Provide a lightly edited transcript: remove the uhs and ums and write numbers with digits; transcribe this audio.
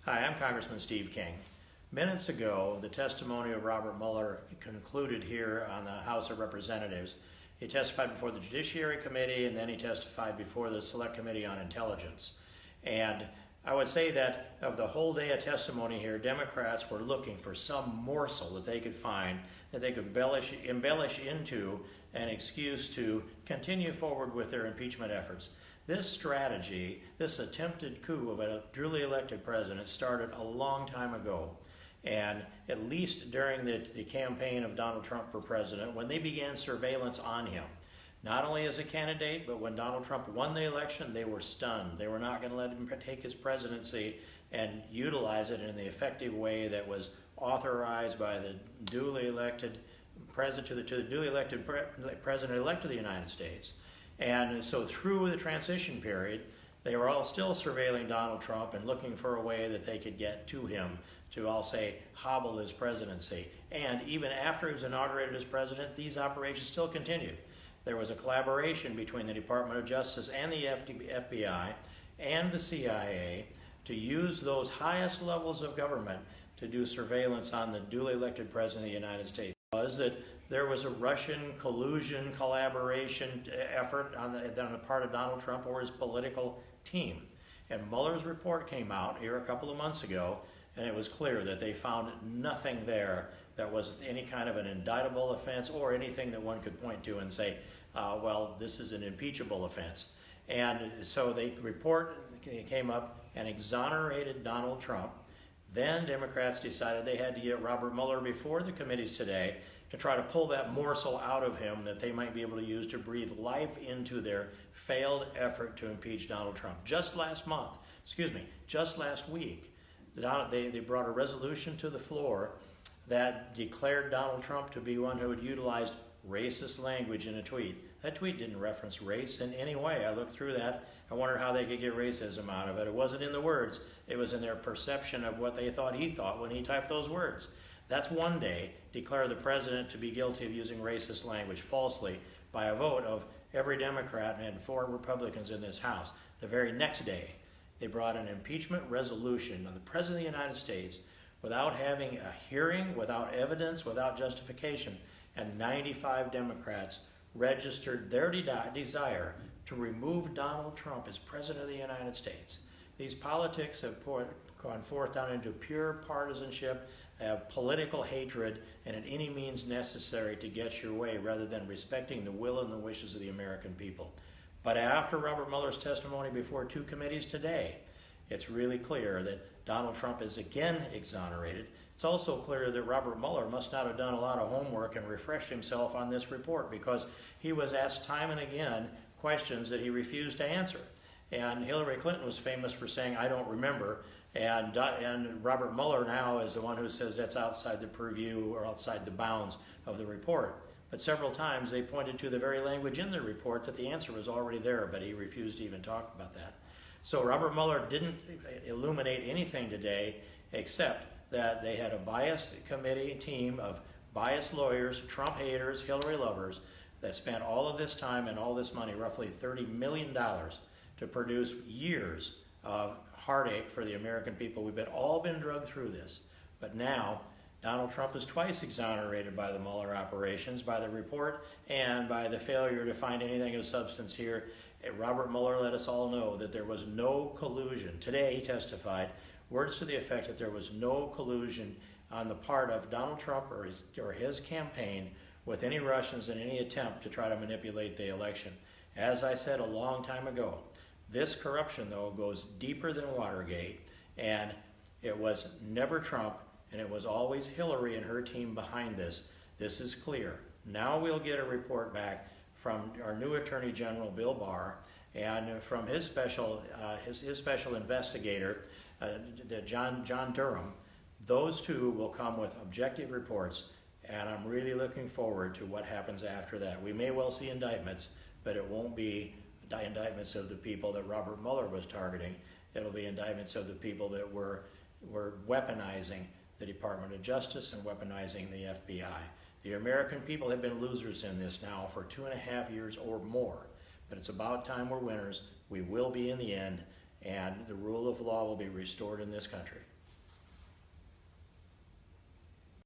Hi, I'm Congressman Steve King. Minutes ago, the testimony of Robert Mueller concluded here on the House of Representatives. He testified before the Judiciary Committee, and then he testified before the Select Committee on Intelligence. And I would say that of the whole day of testimony here, Democrats were looking for some morsel that they could find, that they could embellish into an excuse to continue forward with their impeachment efforts. This strategy, this attempted coup of a duly elected president started a long time ago. And at least during the campaign of Donald Trump for president, when they began surveillance on him, not only as a candidate, but when Donald Trump won the election, they were stunned. They were not going to let him take his presidency and utilize it in the effective way that was authorized by the duly elected president, to the duly elected president-elect of the United States. And so through the transition period, they were all still surveilling Donald Trump and looking for a way that they could get to him to, I'll say, hobble his presidency. And even after he was inaugurated as president, these operations still continued. There was a collaboration between the Department of Justice and the FBI and the CIA to use those highest levels of government to do surveillance on the duly elected president of the United States. Was that there was a Russian collusion collaboration effort on the part of Donald Trump or his political team. And Mueller's report came out here a couple of months ago, and it was clear that they found nothing there that was any kind of an indictable offense or anything that one could point to and say, well, this is an impeachable offense. And so the report came up and exonerated Donald Trump. Then Democrats decided they had to get Robert Mueller before the committees today to try to pull that morsel out of him that they might be able to use to breathe life into their failed effort to impeach Donald Trump. Just last week, they brought a resolution to the floor that declared Donald Trump to be one who had utilized racist language in a tweet. That tweet didn't reference race in any way. I looked through that. I wondered how they could get racism out of it. It wasn't in the words. It was in their perception of what they thought he thought when he typed those words. That's one day, declare the president to be guilty of using racist language falsely by a vote of every Democrat and 4 Republicans in this House. The very next day, they brought an impeachment resolution on the President of the United States without having a hearing, without evidence, without justification, and 95 Democrats registered their desire to remove Donald Trump as President of the United States. These politics have gone forth down into pure partisanship, political hatred, and in any means necessary to get your way rather than respecting the will and the wishes of the American people. But after Robert Mueller's testimony before 2 committees today, it's really clear that Donald Trump is again exonerated. It's also clear that Robert Mueller must not have done a lot of homework and refreshed himself on this report, because he was asked time and again questions that he refused to answer. And Hillary Clinton was famous for saying, "I don't remember," and Robert Mueller now is the one who says that's outside the purview or outside the bounds of the report. But several times they pointed to the very language in the report that the answer was already there, but he refused to even talk about that. So Robert Mueller didn't illuminate anything today except that they had a biased committee team of biased lawyers, Trump haters, Hillary lovers, that spent all of this time and all this money, roughly $30 million, to produce years of heartache for the American people. We've all been drugged through this. But now, Donald Trump is twice exonerated by the Mueller operations, by the report, and by the failure to find anything of substance here. Robert Mueller let us all know that there was no collusion. Today he testified words to the effect that there was no collusion on the part of Donald Trump or his campaign with any Russians in any attempt to try to manipulate the election. As I said a long time ago, this corruption, though, goes deeper than Watergate, and it was never Trump, and it was always Hillary and her team behind this. This is clear. Now we'll get a report back from our new Attorney General, Bill Barr, and from his special investigator, John Durham. Those two will come with objective reports, and I'm really looking forward to what happens after that. We may well see indictments, but it won't be indictments of the people that Robert Mueller was targeting. It'll be indictments of the people that were weaponizing the Department of Justice and weaponizing the FBI. The American people have been losers in this now for 2.5 years or more, but it's about time we're winners. We will be in the end, and the rule of law will be restored in this country.